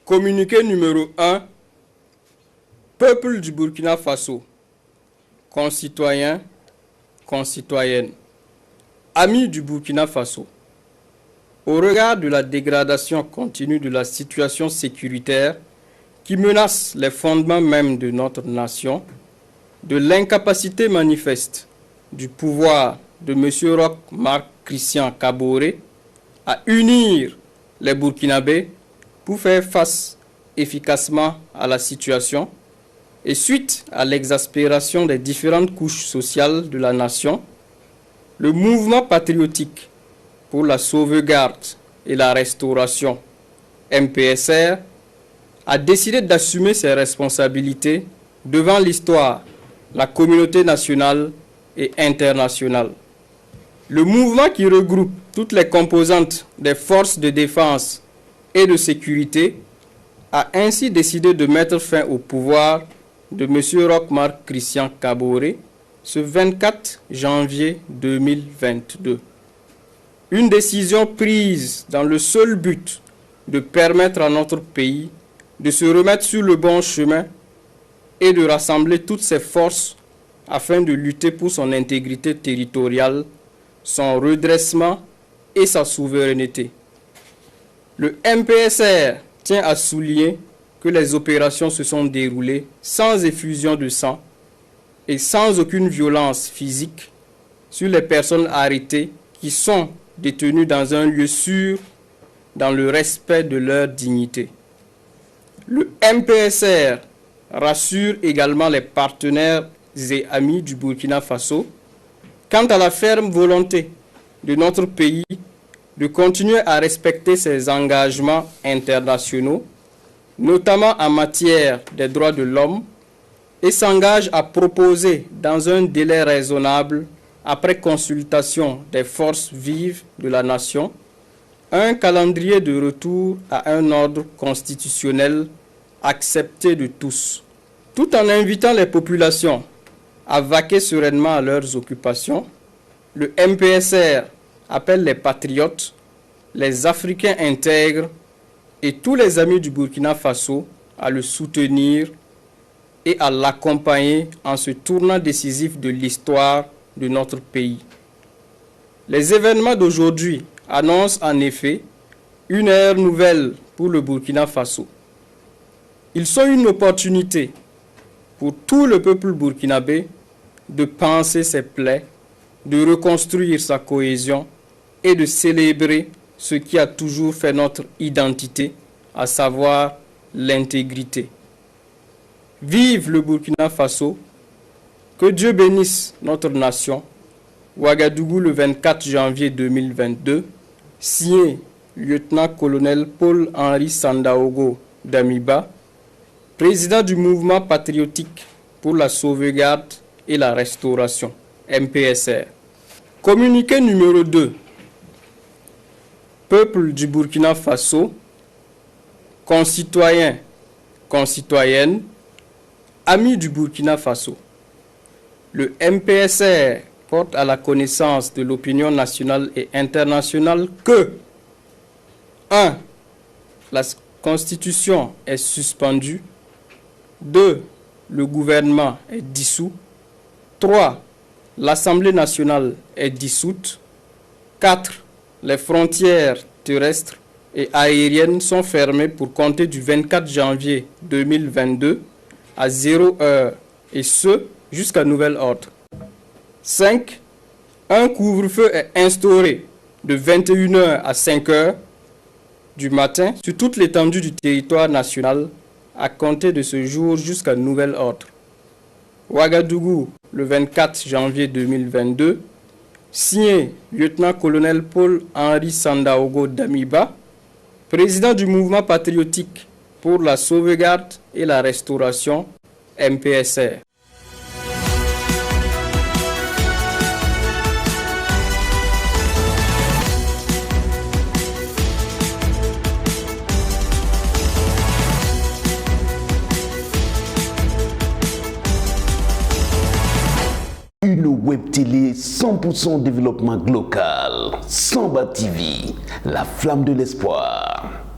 Communiqué numéro 1. Peuple du Burkina Faso, concitoyens, concitoyennes, amis du Burkina Faso. Au regard de la dégradation continue de la situation sécuritaire qui menace les fondements même de notre nation, de l'incapacité manifeste du pouvoir de M. Roch Marc Christian Kaboré à unir les Burkinabés pour faire face efficacement à la situation et suite à l'exaspération des différentes couches sociales de la nation, le mouvement patriotique pour la sauvegarde et la restauration, MPSR, a décidé d'assumer ses responsabilités devant l'histoire, la communauté nationale et internationale. Le mouvement qui regroupe toutes les composantes des forces de défense et de sécurité a ainsi décidé de mettre fin au pouvoir de M. Roch Marc Christian Kaboré ce 24 janvier 2022. Une décision prise dans le seul but de permettre à notre pays de se remettre sur le bon chemin et de rassembler toutes ses forces afin de lutter pour son intégrité territoriale, son redressement et sa souveraineté. Le MPSR tient à souligner que les opérations se sont déroulées sans effusion de sang et sans aucune violence physique sur les personnes arrêtées qui sont détenues dans un lieu sûr dans le respect de leur dignité. Le MPSR rassure également les partenaires et amis du Burkina Faso quant à la ferme volonté de notre pays de continuer à respecter ses engagements internationaux, notamment en matière des droits de l'homme, et s'engage à proposer dans un délai raisonnable, après consultation des forces vives de la nation, un calendrier de retour à un ordre constitutionnel accepté de tous, tout en invitant les populations à vaquer sereinement à leurs occupations. Le MPSR appelle les patriotes, les Africains intègres et tous les amis du Burkina Faso à le soutenir et à l'accompagner en ce tournant décisif de l'histoire de notre pays. Les événements d'aujourd'hui annoncent en effet une ère nouvelle pour le Burkina Faso. Ils sont une opportunité pour tout le peuple burkinabé de panser ses plaies, de reconstruire sa cohésion et de célébrer ce qui a toujours fait notre identité, à savoir l'intégrité. Vive le Burkina Faso, que Dieu bénisse notre nation. Ouagadougou le 24 janvier 2022, signé lieutenant-colonel Paul-Henri Sandaogo Damiba, président du mouvement patriotique pour la sauvegarde et la restauration, MPSR. Communiqué numéro 2. Peuple du Burkina Faso, concitoyens, concitoyennes, amis du Burkina Faso. Le MPSR porte à la connaissance de l'opinion nationale et internationale que 1. La Constitution est suspendue. 2. Le gouvernement est dissous. 3. L'Assemblée nationale est dissoute. 4. Les frontières terrestres et aériennes sont fermées pour compter du 24 janvier 2022 à 0 heure, et ce, jusqu'à nouvel ordre. 5. Un couvre-feu est instauré de 21h à 5h du matin sur toute l'étendue du territoire national à compter de ce jour jusqu'à nouvel ordre. Ouagadougou, le 24 janvier 2022, signé lieutenant-colonel Paul-Henri Sandaogo Damiba, président du mouvement patriotique pour la sauvegarde et la restauration, MPSR. Une web télé 100% développement local. Samba TV, la flamme de l'espoir.